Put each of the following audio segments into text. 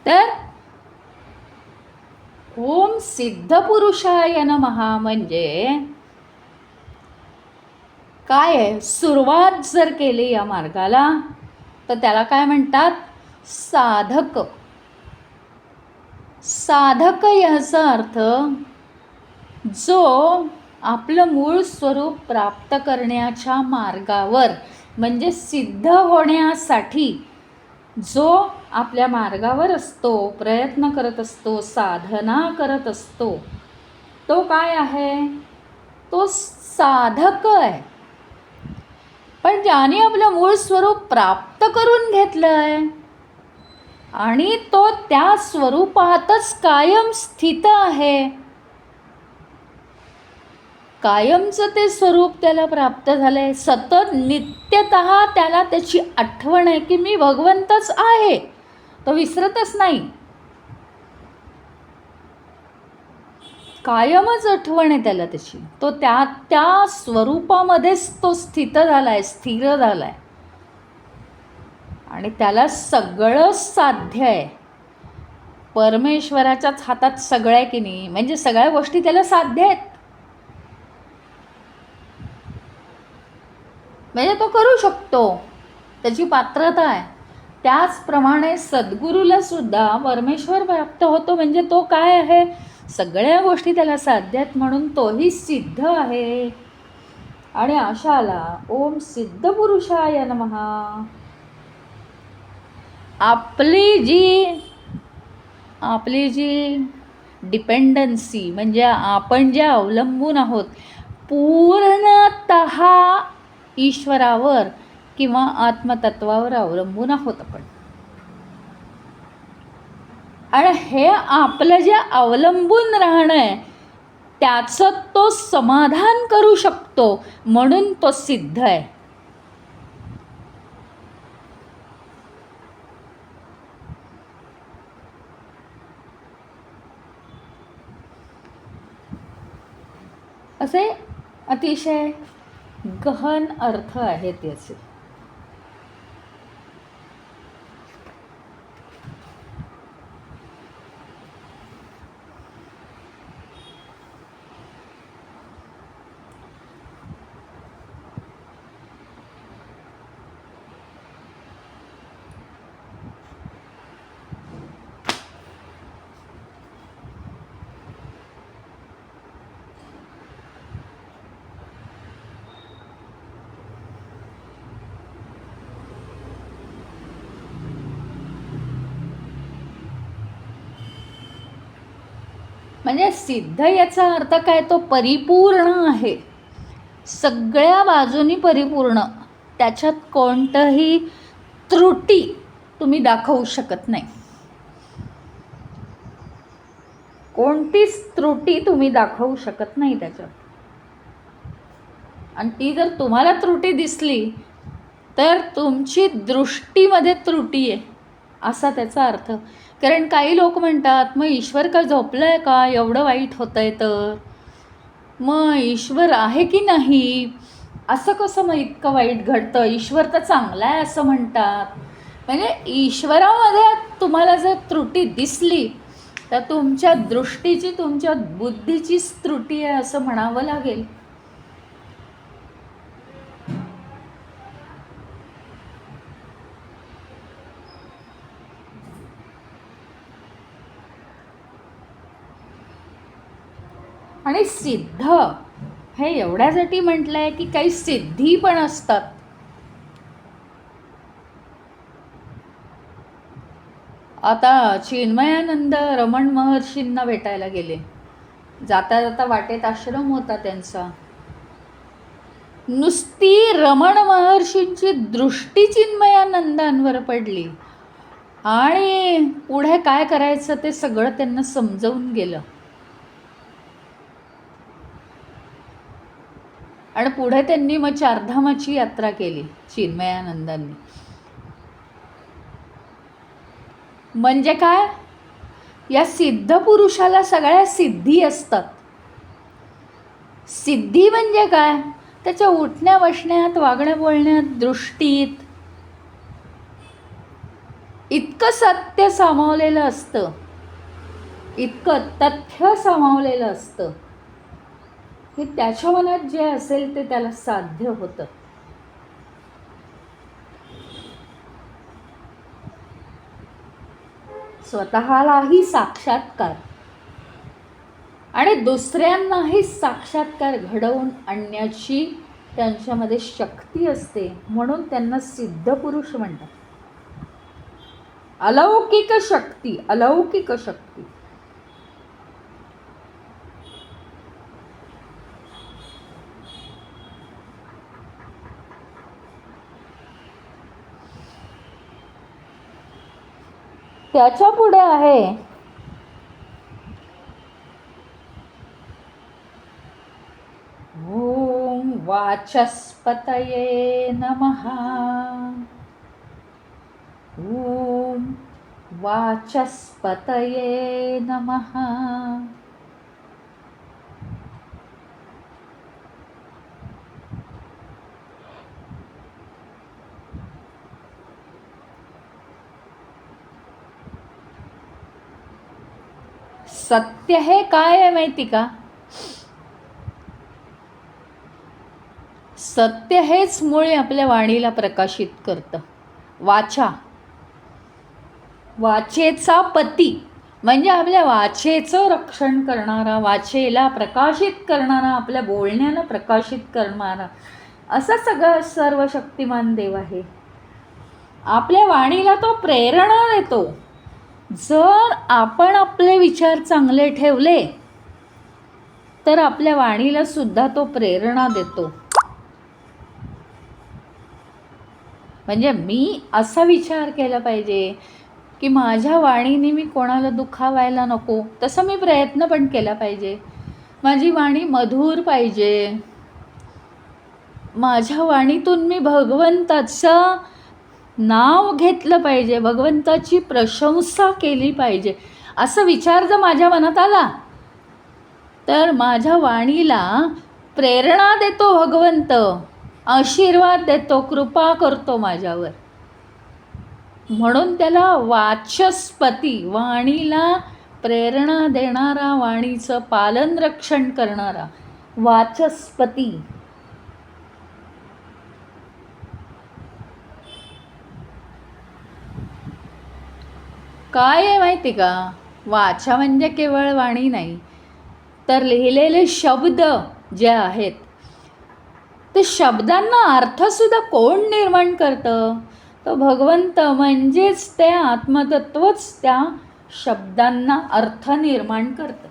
तर ओम सिद्धपुरुषाय नमः म्हणजे काय आहे, सुरुवात जर केली या मार्गाला तर त्याला काय म्हणतात, साधक. साधक याचा अर्थ जो आपलं मूळ स्वरूप प्राप्त करण्याच्या मार्गावर, म्हणजे सिद्ध होण्यासाठी जो आपल्या मार्गावर असतो, प्रयत्न करत असतो, साधना करत असतो, तो काय आहे, तो साधक आहे. पण ज्याने आपलं मूळ स्वरूप प्राप्त करून घेतलं आहे आणि तो त्या स्वरूपातच कायम स्थित आहे, कायमचं ते स्वरूप त्याला प्राप्त झालं आहे, सतत नित्यतः त्याला त्याची आठवण आहे की मी भगवंतच आहे, तो विसरतच नाही, कायमच आठवण आहे त्याला त्याची, तो त्या स्वरूपामध्येच तो स्थित झाला आहे, स्थिर झाला आहे आणि त्याला सगळं साध्य आहे. परमेश्वराच्याच हातात सगळं आहे की नाही, म्हणजे सगळ्या गोष्टी त्याला साध्य आहेत, म्हणजे तो करू शकतो, त्याची पात्रता आहे. त्याचप्रमाणे सद्गुरूला सुद्धा परमेश्वर प्राप्त होतो, म्हणजे तो काय आहे, सगळ्या गोष्टी त्याला साध्य आहेत म्हणून तोही सिद्ध आहे. आणि अशाला ओम सिद्धपुरुषाय नमः. आपली जी डिपेंडन्सी, म्हणजे आपण जे अवलंबून आहोत पूर्णतः ईश्वरावर किंवा आत्मतत्वावर अवलंबून आहोत आपण. आणि हे आपलं जे अवलंबून राहणं आहे त्याचं तो समाधान करू शकतो म्हणून तो सिद्ध आहे. असे अतिशय गहन अर्थ आहेत त्याचे. म्हणजे सिद्ध याचा अर्थ काय, तो परिपूर्ण आहे, सगळ्या बाजूनी परिपूर्ण, त्याच्यात कोणतंही त्रुटी तुम्ही दाखवू शकत नाही, कोणतीच त्रुटी तुम्ही दाखवू शकत नाही त्याच्यात. आणि ती जर तुम्हाला त्रुटी दिसली तर तुमची दृष्टीमध्ये त्रुटी आहे असा त्याचा अर्थ. कारण काही लोक म्हणतात मग ईश्वर का झोपलं आहे का, एवढं वाईट होतं आहे तर मग ईश्वर आहे की नाही, असं कसं मग इतकं वाईट घडतं, ईश्वर तर चांगला आहे असं म्हणतात. म्हणजे ईश्वरामध्ये तुम्हाला जर त्रुटी दिसली तर तुमच्या दृष्टीची, तुमच्या बुद्धीचीच त्रुटी आहे असं म्हणावं लागेल. आणि सिद्ध हे एवढ्यासाठी म्हटलं आहे की काही सिद्धी पण असतात. आता चिन्मयानंद रमण महर्षींना भेटायला गेले, जाता जाता वाटेत आश्रम होता त्यांचा, नुसती रमण महर्षींची दृष्टी चिन्मयानंदांवर पडली आणि पुढे काय करायचं ते सगळं त्यांना समजवून गेलं. आणि पुढे त्यांनी मग चारधामाची यात्रा केली चिन्मयानंदांनी. म्हणजे काय, या सिद्ध पुरुषाला सगळ्या सिद्धी असतात. सिद्धी म्हणजे काय, त्याच्या उठण्या बसण्यात, वागण्या बोलण्यात, दृष्टीत इतकं सत्य सामावलेलं असतं, इतकं तथ्य सामावलेलं असतं की त्याच्या मनात जे असेल ते त्याला साध्य होतं. स्वतःलाही साक्षात्कार आणि दुसऱ्यांनाही साक्षात्कार घडवून आणण्याची त्यांच्यामध्ये शक्ती असते, म्हणून त्यांना सिद्धपुरुष म्हणतात. अलौकिक शक्ती, अलौकिक शक्ती. त्याच्या पुढे आहे ओम वाचस्पतये नमः. ओम वाचस्पतये नमः. सत्य हे काय आहे माहिती का? सत्य हेच मुळे आपल्या वाणीला प्रकाशित करतं. वाचा, वाचेचा पती म्हणजे आपल्या वाचेचं रक्षण करणारा, वाचेला प्रकाशित करणारा, आपल्या बोलण्याला प्रकाशित करणारा असा सगळा सर्वशक्तिमान देव आहे. आपल्या वाणीला तो प्रेरणा देतो. जर आपण आपले विचार चांगले ठेवले तर आपल्या वाणीला सुद्धा तो प्रेरणा देतो. म्हणजे मी असा विचार केला पाहिजे की माझ्या वाणीने मी कोणाला दुखावायला नको, तसं मी प्रयत्न पण केला पाहिजे. माझी वाणी मधुर पाहिजे, माझ्या वाणीतून मी भगवंताचं नाव घेतलं पाहिजे, भगवंताची प्रशंसा केली पाहिजे. असं विचार जर माझ्या मनात आला तर माझ्या वाणीला प्रेरणा देतो भगवंत, आशीर्वाद देतो, कृपा करतो माझ्यावर. म्हणून त्याला वाचस्पती, वाणीला प्रेरणा देणारा, वाणीचं पालन रक्षण करणारा वाचस्पती. काय आहे माहिती का? वाचा म्हणजे केवळ वाणी नाही, तर लिहिलेले शब्द जे आहेत ते शब्दांना अर्थसुद्धा कोण निर्माण करतं? तो भगवंत. म्हणजेच ते आत्मतत्वच त्या शब्दांना अर्थ निर्माण करतं.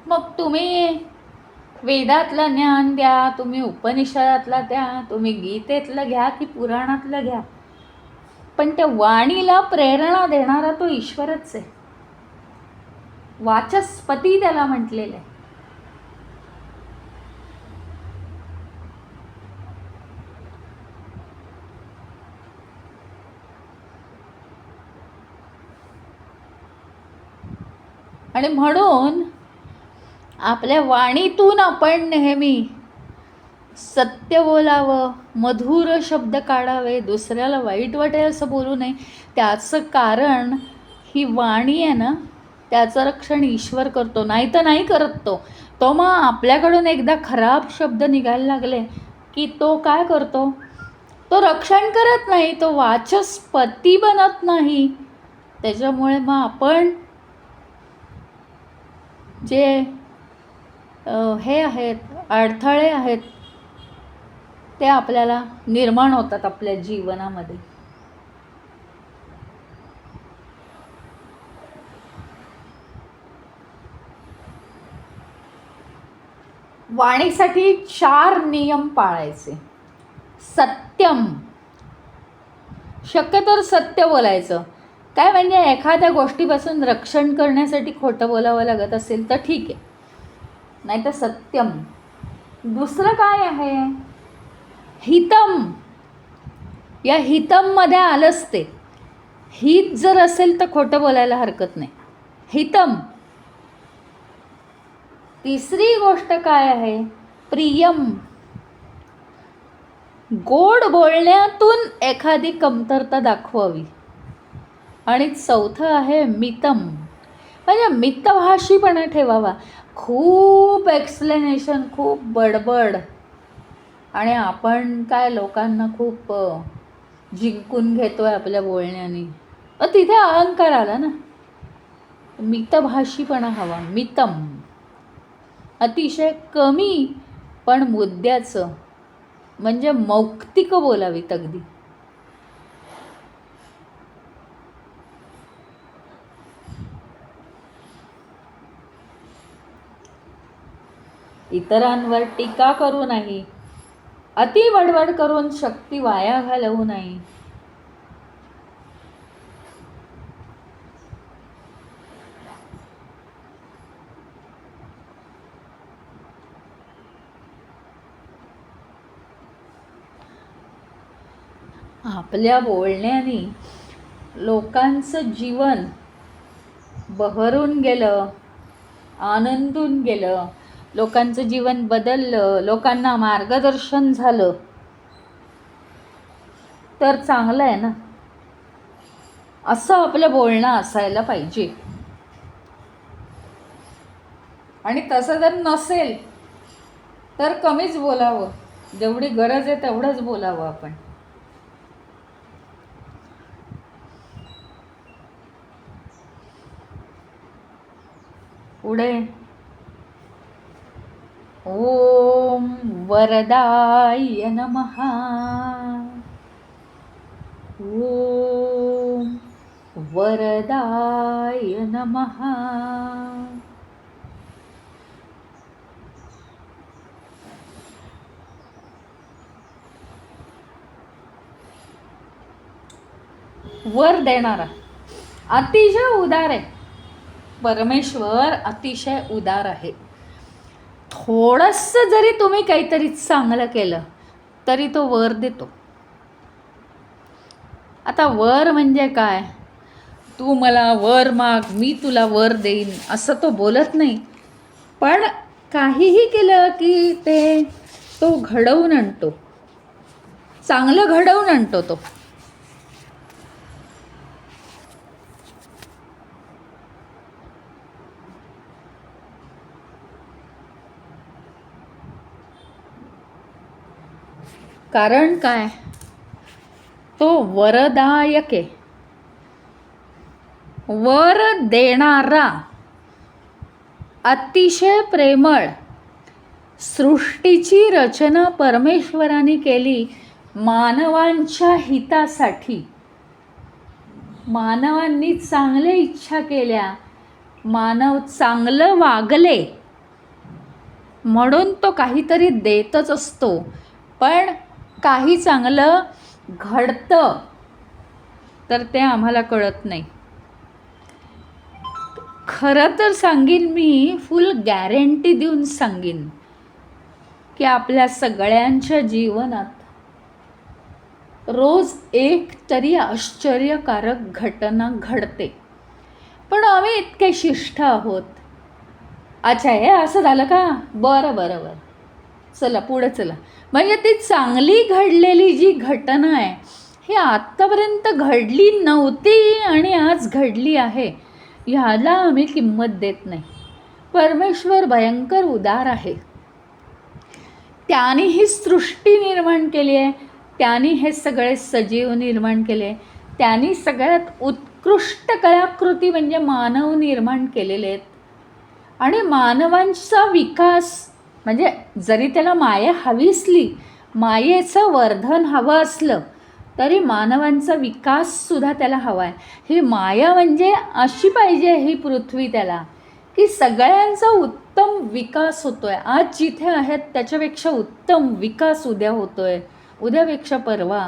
मग तुम्ही वेदातलं ज्ञान द्या, तुम्ही उपनिषदातला द्या, तुम्ही गीतेतलं घ्या की पुराणातलं घ्या, पण त्या वाणीला प्रेरणा देणारा तो ईश्वरच आहे. वाचस्पती त्याला म्हटलेलं आहे. आणि म्हणून आपल्या वाणीतून आपण नेहमी सत्य बोलावं, मधुर शब्द काढावे, दुसऱ्याला वाईट वाटेल असं बोलू नये. त्याचं कारण ही वाणी आहे ना, त्याचं रक्षण ईश्वर करतो, नाही तर नाही करत तो. तो मग आपल्याकडून एकदा खराब शब्द निघायला लागले की तो काय करतो? तो रक्षण करत नाही, तो वाचस्पती बनत नाही. त्याच्यामुळे मग आपण जे हे आहेत, अडथळे आहेत, ते आपल्याला निर्माण होतात आपल्या जीवनामध्ये. वाणीसाठी 4 नियम पाळायचे. सत्यम, शक्यतोवर सत्य बोलायचं. काय म्हणजे एखाद्या गोष्टीपासून रक्षण करण्यासाठी खोटं बोलावं लागत असेल तर ठीक आहे, नाही तर सत्यम. दुसरं काय आहे? हितम. या हितममध्ये आलंच ते. हित जर असेल तर खोटं बोलायला हरकत नाही. हितम. तिसरी गोष्ट काय आहे? प्रियम. गोड बोलण्यातून एखादी कमतरता दाखवावी. आणि चौथं आहे मितम. म्हणजे मितभाषीपणा ठेवावा. खूप एक्सप्लेनेशन, खूप बडबड, आणि आपण काय लोकांना खूप जिंकून घेतोय आपल्या बोलण्याने. तिथे अहंकार आला ना. मितभाषीपणा हवा. मितम. अतिशय कमी पण मुद्द्याचं, म्हणजे मौक्तिक बोलावीत अगदी. इतरांवर टीका करू नाही. अति बडबड करून शक्ती वाया घालवू नये. आपल्या बोलण्याने लोकांचं जीवन बहरून गेलं, आनंदून गेलं, लोकांचं जीवन बदललं, लोकांना मार्गदर्शन झालं तर चांगलं आहे ना. असं आपलं बोलणं असायला पाहिजे. आणि तसं जर नसेल तर कमीच बोलावं. जेवढी गरज आहे तेवढंच बोलावं आपण. पुढे ओम वरदाय नमः. ओम वरदाय नमः. वर देणारा अतिशय उदार आहे. परमेश्वर अतिशय उदार आहे. थोडंसं जरी तुम्ही काहीतरी चांगलं केलं तरी तो वर देतो. आता वर म्हणजे काय? तू मला वर माग, मी तुला वर देईन, असं तो बोलत नाही. पण काहीही केलं की तो घडवून आणतो. चांगलं घडवून आणतो तो. कारण काय? तो वरदायक आहे. वर देणारा, अतिशय प्रेमळ. सृष्टीची रचना परमेश्वराने केली मानवांच्या हितासाठी. मानवांनी चांगल्या इच्छा केल्या, मानव चांगलं वागले म्हणून तो काहीतरी देतच असतो. पण काही चांगलं घडतं तर ते आम्हाला कळत नाही. खरं तर सांगीन, मी फुल गॅरंटी देऊन सांगीन की आपल्या सगळ्यांच्या जीवनात रोज एक तरी आश्चर्यकारक घटना घडते. पण आम्ही इतके शिष्ट आहोत. अच्छा, हे असं झालं का? बरं बरं बरं, चला पुढे चला. म्हणजे ती चांगली घडलेली जी घटना आहे ही आत्तापर्यंत घडली नव्हती आणि आज घडली आहे, ह्याला आम्ही किंमत देत नाही. परमेश्वर भयंकर उदार आहे. त्याने ही सृष्टी निर्माण केली आहे, त्याने हे सगळे सजीव निर्माण केले, त्यांनी सगळ्यात उत्कृष्ट कलाकृती म्हणजे मानव निर्माण केलेले आहेत. आणि मानवांचा विकास म्हणजे जरी त्याला माया हवी असली, मायेचं वर्धन हवं असलं तरी मानवांचा विकाससुद्धा त्याला हवा आहे. ही माया म्हणजे अशी पाहिजे ही पृथ्वी त्याला, की सगळ्यांचा उत्तम विकास होतो आहे. आज जिथे आहेत त्याच्यापेक्षा उत्तम विकास उद्या होतो आहे, उद्यापेक्षा परवा,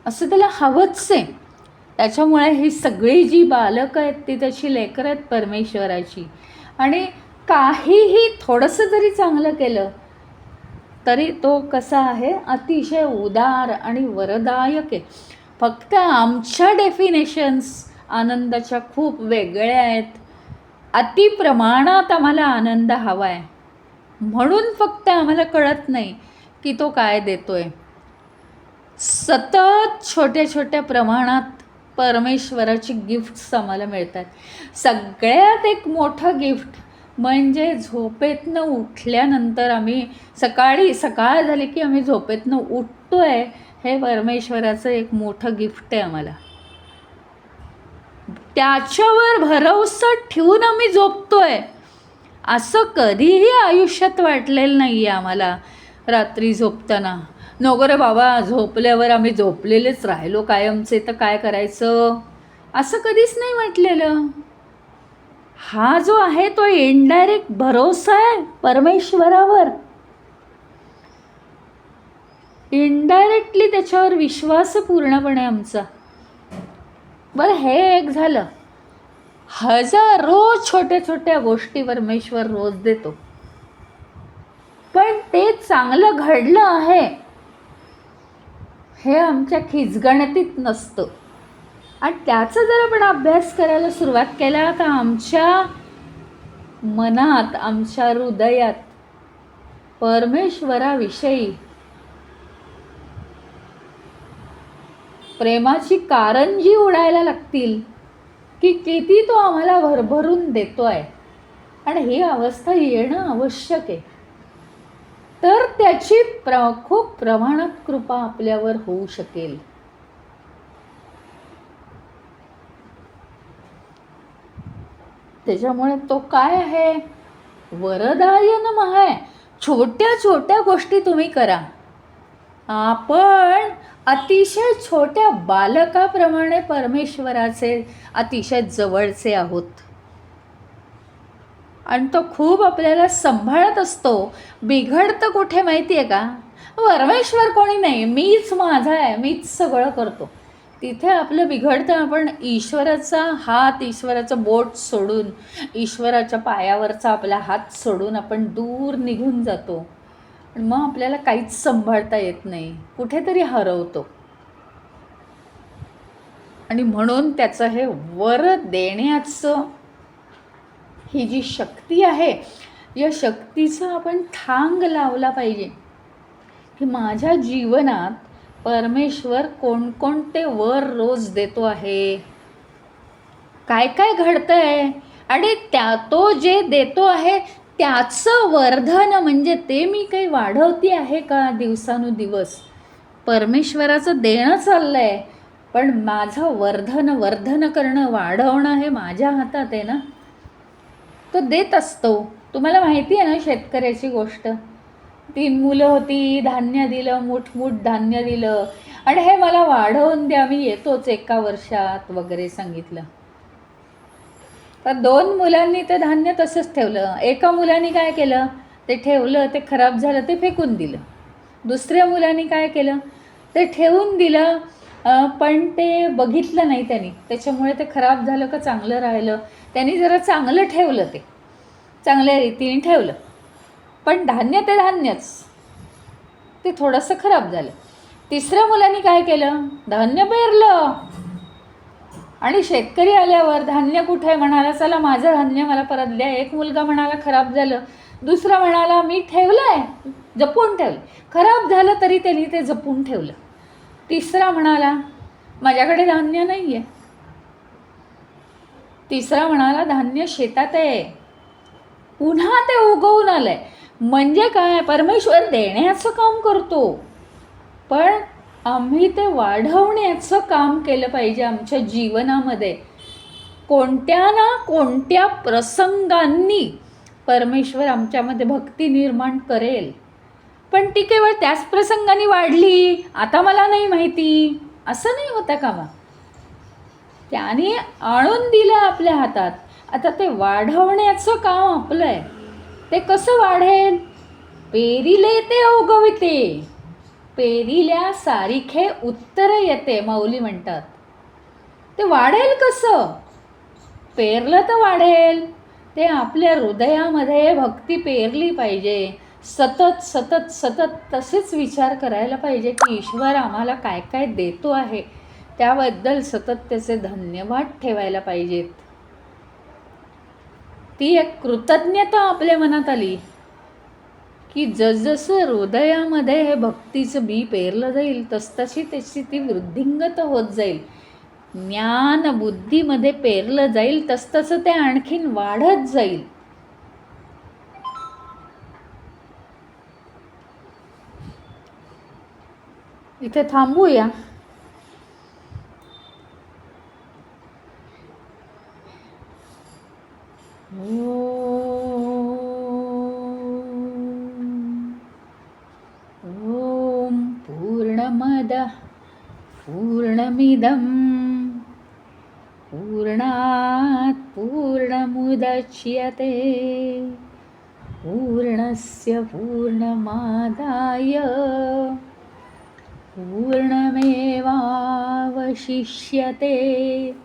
असं त्याला हवंच आहे. त्याच्यामुळे ही सगळी जी बालकं आहेत ती त्याची लेकरं आहेत परमेश्वराची. आणि काहीही थोडंसं जरी चांगलं केलं तरी तो कसा आहे, अतिशय उदार आणि वरदायक आहे. फक्त आमच्या डेफिनेशन्स आनंदाच्या खूप वेगळ्या आहेत. अतिप्रमाणात आम्हाला आनंद हवा आहे, म्हणून फक्त आम्हाला कळत नाही की तो काय देतोय. सतत छोट्या छोट्या प्रमाणात परमेश्वराची गिफ्ट्स आम्हाला मिळतात. सगळ्यात एक मोठं गिफ्ट म्हणजे झोपेतनं उठल्यानंतर आम्ही सकाळ झाली की आम्ही झोपेतनं उठतो आहे, हे परमेश्वराचं एक मोठं गिफ्ट आहे आम्हाला. त्याच्यावर भरवसा ठेवून आम्ही झोपतोय, असं कधीही आयुष्यात वाटलेलं नाही आहे आम्हाला. रात्री झोपताना नको रे बाबा, झोपल्यावर आम्ही झोपलेलेच राहिलो कायमचे तर काय करायचं, असं कधीच नाही वाटलेलं. हा जो आहे तो इनडायरेक्ट भरोसा आहे परमेश्वरावर, इनडायरेक्टली त्याच्यावर विश्वास पूर्णपणे आमचा. बरं, हे एक झालं. हजारो छोट्या छोट्या गोष्टी परमेश्वर रोज देतो, पण ते चांगलं घडलं आहे हे आमच्या खिचगणतीत नसतं. आणि त्याचा जर आपण अभ्यास करायला सुरुवात केला तर आमच्या मनात, आमच्या हृदयात परमेश्वराविषयी प्रेमाची कारंजी उडायला लागतील की किती तो आम्हाला भरभरून देतो आहे. आणि ही अवस्था येणं आवश्यक आहे, तर त्याची खूप प्रमाणात कृपा आपल्यावर होऊ शकेल. त्याच्यामुळे तो काय आहे, वरदायनमय आहे. छोट्या छोट्या गोष्टी तुम्ही करा. आपण अतिशय छोट्या बालकाप्रमाणे परमेश्वराचे अतिशय जवळचे आहोत, आणि तो खूप आपल्याला सांभाळत असतो. बिघडतं कुठे माहिती आहे का, परमेश्वर कोणी नाही, मीच माझा आहे, मीच सगळं करतो, तिथे आपलं बिघडतं. आपण ईश्वराचा हात, ईश्वराचं बोट सोडून, ईश्वराच्या पायावरचा आपला हात सोडून आपण दूर निघून जातो. मग आपल्याला काहीच सांभाळता येत नाही, कुठेतरी हरवतो. आणि म्हणून त्याचं हे वर देण्याचं, ही जी शक्ती आहे, या शक्तीचा आपण ठांग लावला पाहिजे की माझ्या जीवनात परमेश्वर कोणकोणते वर रोज देतो आहे, काय काय घडतं आहे, आणि तो जे देतो आहे त्याचं वर्धन, म्हणजे ते मी काही वाढवते आहे का दिवसानुदिवस. परमेश्वराचं देणं चाललं आहे, पण माझं वर्धन करणं, वाढवणं हे माझ्या हातात आहे ना. तो देत असतो. तुम्हाला माहिती आहे ना शेतकऱ्याची गोष्ट, 3 मुलं होती, धान्य दिलं, मुठमुठ धान्य दिलं, आणि हे मला वाढवून द्या, मी येतोच एका वर्षात वगैरे सांगितलं. तर 2 मुलांनी ते धान्य तसंच ठेवलं. एका मुलाने काय केलं, ते ठेवलं, ते खराब झालं, ते फेकून दिलं. दुसऱ्या मुलाने काय केलं, ते ठेवून दिलं, पण ते बघितलं नाही त्यांनी, त्याच्यामुळे ते खराब झालं का चांगलं राहिलं. त्यांनी जरा चांगलं ठेवलं, ते चांगल्या रीतीने ठेवलं, पण धान्य ते धान्यच, ते थोडंसं खराब झालं. तिसऱ्या मुलाने काय केलं, धान्य पेरलं, आणि शेतकरी आल्यावर धान्य कुठे आहे म्हणाला, चला माझं धान्य मला परत द्या. एक मुलगा म्हणाला खराब झालं, दुसरा म्हणाला मी ठेवलं आहे, जपून ठेवलं, खराब झालं तरी त्यांनी ते जपून ठेवलं. तिसरा म्हणाला माझ्याकडे धान्य नाही आहे. तिसरा म्हणाला धान्य शेतात आहे, पुन्हा ते उगवून आलं आहे. म्हणजे काय, परमेश्वर देण्याचं काम करतो, पण आम्ही ते वाढवण्याचं काम केलं पाहिजे आमच्या जीवनामध्ये. कोणत्या ना कोणत्या प्रसंगांनी परमेश्वर आमच्यामध्ये भक्ती निर्माण करेल, पण ती केवळ त्याच प्रसंगाने वाढली, आता मला नाही माहिती, असं नाही होता कामा. त्याने आणून दिलं आपल्या हातात, आता ते वाढवण्याचं काम आपलं आहे. ते कसं वाढेल, पेरिले ते उगविते, पेरिल्या सारिखे उत्तर येते, माऊली म्हणतात. ते वाढेल कसं, पेरलं तर वाढेल. ते आपल्या हृदयामध्ये भक्ती पेरली पाहिजे, सतत सतत सतत तसेच विचार करायला पाहिजे की ईश्वर आम्हाला काय काय देतो आहे, त्याबद्दल सतत त्याचे धन्यवाद ठेवायला पाहिजेत. ती एक कृतज्ञता आपल्या मनात आली की जसजसं हृदयामध्ये हे भक्तीचं बी पेरलं जाईल तसतशी त्याची ती वृद्धिंगत होत जाईल. ज्ञान बुद्धीमध्ये पेरलं जाईल तसतसं ते आणखीन वाढत जाईल. इथे थांबूया. ओम पूर्णमदः पूर्णमिदं पूर्णात् पूर्णमुदच्यते पूर्णस्य पूर्णमादाय पूर्णमेवावशिष्यते.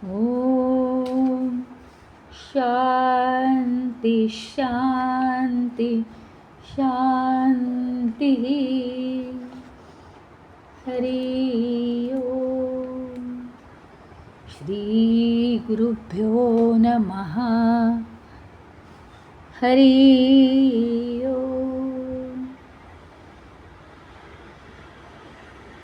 ओम शांति शांति शांति. हरि ओम. श्री गुरुभ्यो नमः. हरि